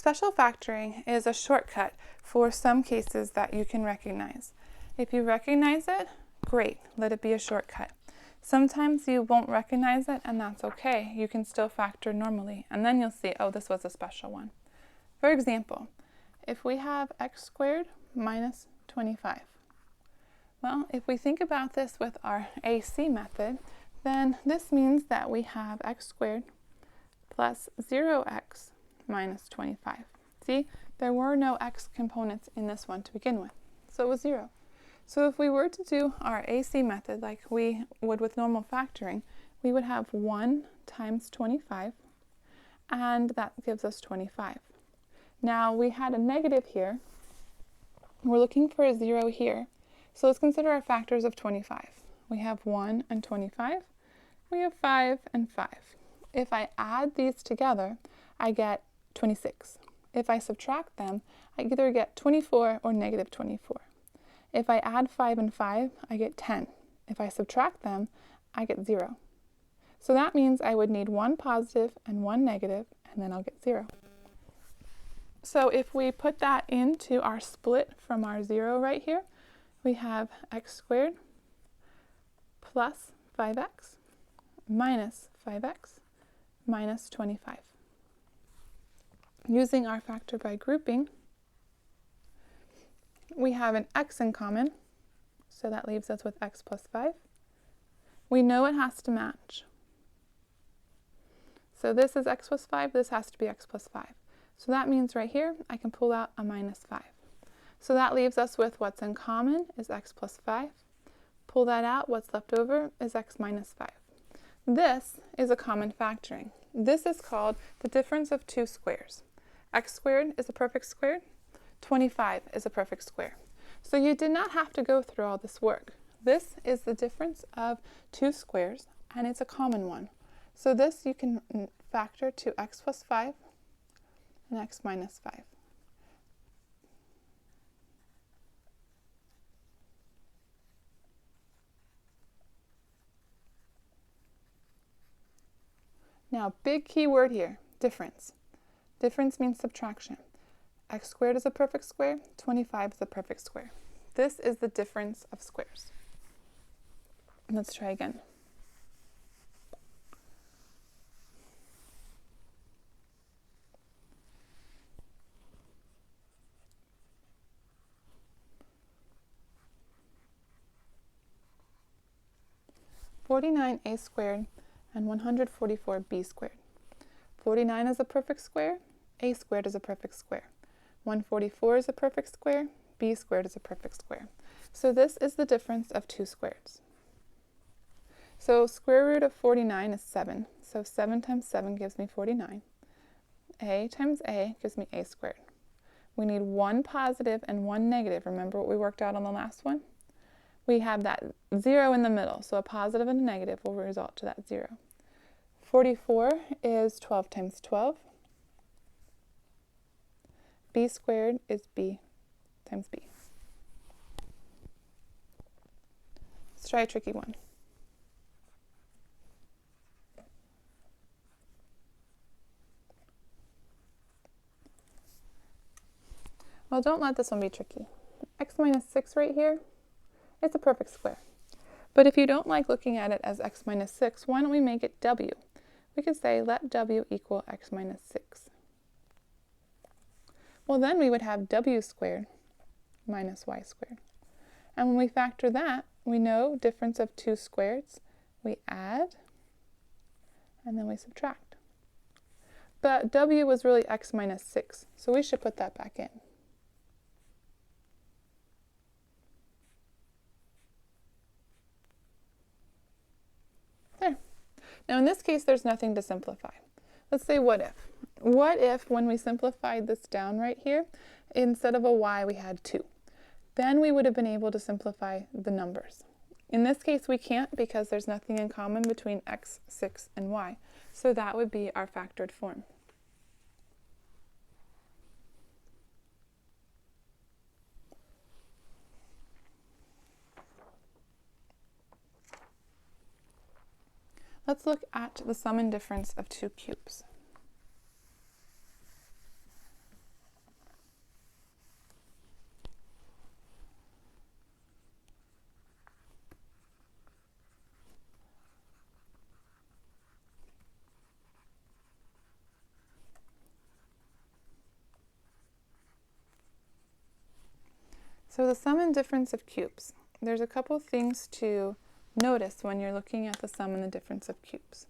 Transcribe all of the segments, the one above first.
Special factoring is a shortcut for some cases that you can recognize. If you recognize it, great, let it be a shortcut. Sometimes you won't recognize it, and that's okay. You can still factor normally, and then you'll see, oh, this was a special one. For example, if we have x squared minus 25. Well, if we think about this with our AC method, then this means that we have x squared plus 0x minus 25. See, there were no x components in this one to begin with, so it was 0. So if we were to do our AC method like we would with normal factoring, we would have 1 times 25, and that gives us 25. Now we had a negative here. We're looking for a 0 here. So let's consider our factors of 25. We have 1 and 25. We have 5 and 5. If I add these together, I get 26. If I subtract them, I either get 24 or negative 24. If I add 5 and 5, I get 10. If I subtract them, I get 0. So that means I would need one positive and one negative, and then I'll get 0. So if we put that into our split from our 0 right here, we have x squared plus 5x minus 5x minus 25. Using our factor by grouping, we have an x in common, so that leaves us with x plus 5. We know it has to match. So this is x plus 5, this has to be x plus 5. So that means right here, I can pull out a minus 5. So that leaves us with what's in common is x plus 5. Pull that out, what's left over is x minus 5. This is a common factoring. This is called the difference of two squares. X squared is a perfect square. 25 is a perfect square. So you did not have to go through all this work. This is the difference of two squares, and it's a common one. So this you can factor to x plus 5 and x minus 5. Now, big key word here, difference. Difference means subtraction. X squared is a perfect square, 25 is a perfect square. This is the difference of squares. Let's try again. (49a squared) and 144b squared. 49 is a perfect square, a squared is a perfect square. 144 is a perfect square, b squared is a perfect square. So this is the difference of two squares. So square root of 49 is 7. So 7 times 7 gives me 49. A times a gives me a squared. We need one positive and one negative. Remember what we worked out on the last one? We have that 0 in the middle, so a positive and a negative will result to that 0. 44 is 12 times 12. B squared is b times b. Let's try a tricky one. Well, don't let this one be tricky. X minus 6 right here, it's a perfect square. But if you don't like looking at it as x minus 6, why don't we make it w? We could say let w equal x minus 6. Well, then we would have w squared minus y squared. And when we factor that, we know difference of two squares. We add, and then we subtract. But w was really x minus 6, so we should put that back in. There. Now in this case, there's nothing to simplify. Let's say what if. What if when we simplified this down right here, instead of a y, we had 2? Then we would have been able to simplify the numbers. In this case, we can't because there's nothing in common between x, 6, and y. So that would be our factored form. Let's look at the sum and difference of two cubes. So the sum and difference of cubes. There's a couple things to notice when you're looking at the sum and the difference of cubes.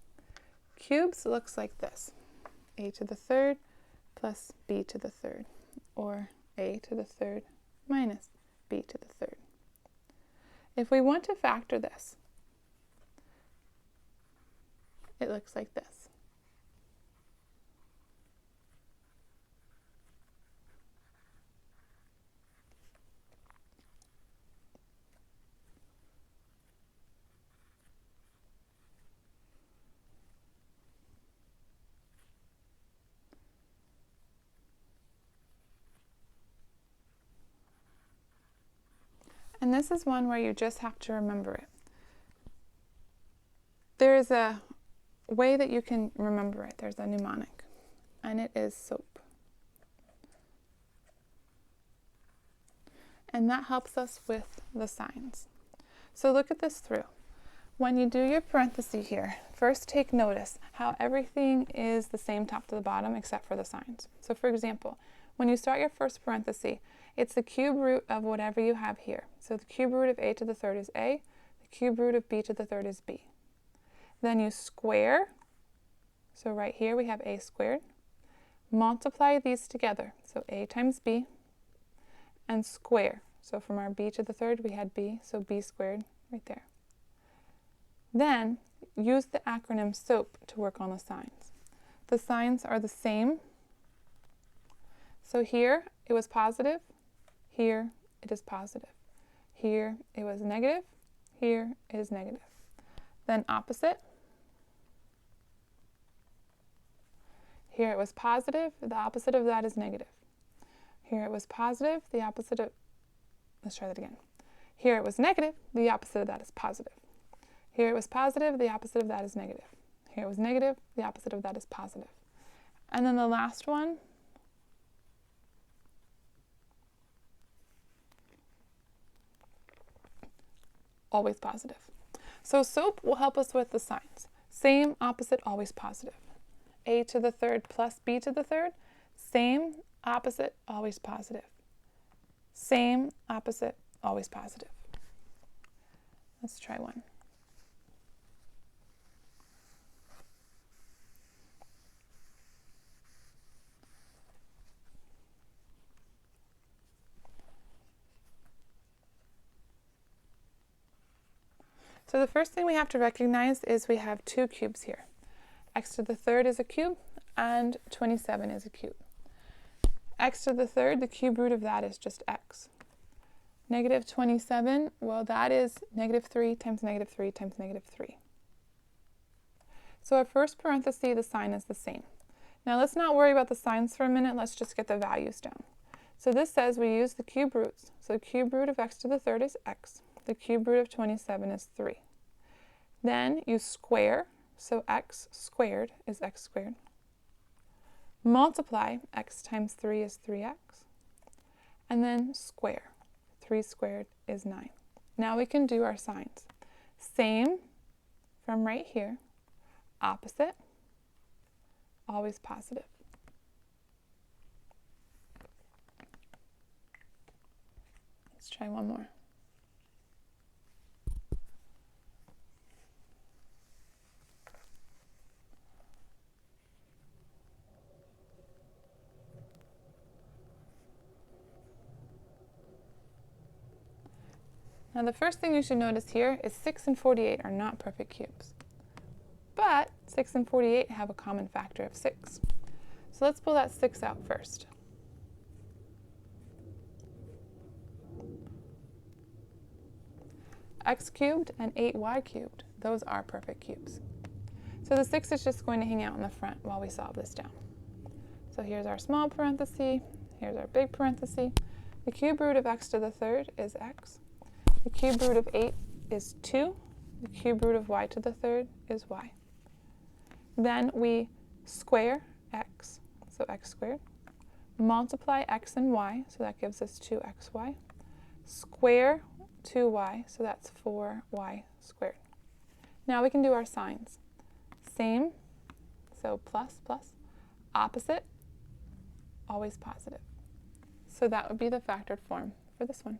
Cubes looks like this. A to the third plus b to the third, or a to the third minus b to the third. If we want to factor this, it looks like this. And this is one where you just have to remember it. There is a way that you can remember it. There's a mnemonic, and it is SOAP. And that helps us with the signs. So look at this through. When you do your parenthesis here, first take notice how everything is the same top to the bottom except for the signs. So for example, when you start your first parenthesis, it's the cube root of whatever you have here. So the cube root of a to the third is a, the cube root of b to the third is b. Then you square, so right here we have a squared. Multiply these together, so a times b, and square. So from our b to the third we had b, so b squared right there. Then use the acronym SOAP to work on the signs. The signs are the same. So here it was positive, here it is positive. Here it was negative, here it is negative. Then opposite. Here it was positive, the opposite of that is negative. Here it was positive, the opposite of, let's try that again. Here it was negative, the opposite of that is positive. Here it was positive, the opposite of that is negative. Here it was negative, the opposite of that is positive. And then the last one, always positive. So SOAP will help us with the signs. Same, opposite, always positive. A to the third plus b to the third, same, opposite, always positive. Same, opposite, always positive. Let's try one. So the first thing we have to recognize is we have two cubes here. X to the third is a cube, and 27 is a cube. X to the third, the cube root of that is just x. Negative 27, well, that is negative 3 times negative 3 times negative 3. So our first parenthesis, the sign is the same. Now let's not worry about the signs for a minute, let's just get the values down. So this says we use the cube roots. So the cube root of x to the third is x. The cube root of 27 is 3. Then you square, so x squared is x squared. Multiply, x times 3 is 3x. And then square, 3 squared is 9. Now we can do our signs. Same from right here, opposite, always positive. Let's try one more. Now the first thing you should notice here is 6 and 48 are not perfect cubes. But 6 and 48 have a common factor of 6. So let's pull that 6 out first. X cubed and 8y cubed, those are perfect cubes. So the 6 is just going to hang out in the front while we solve this down. So here's our small parenthesis, here's our big parenthesis. The cube root of x to the third is x. The cube root of 8 is 2. The cube root of y to the third is y. Then we square x, so x squared. Multiply x and y, so that gives us 2xy. Square 2y, so that's 4y squared. Now we can do our signs. Same, so plus, plus. Opposite, always positive. So that would be the factored form for this one.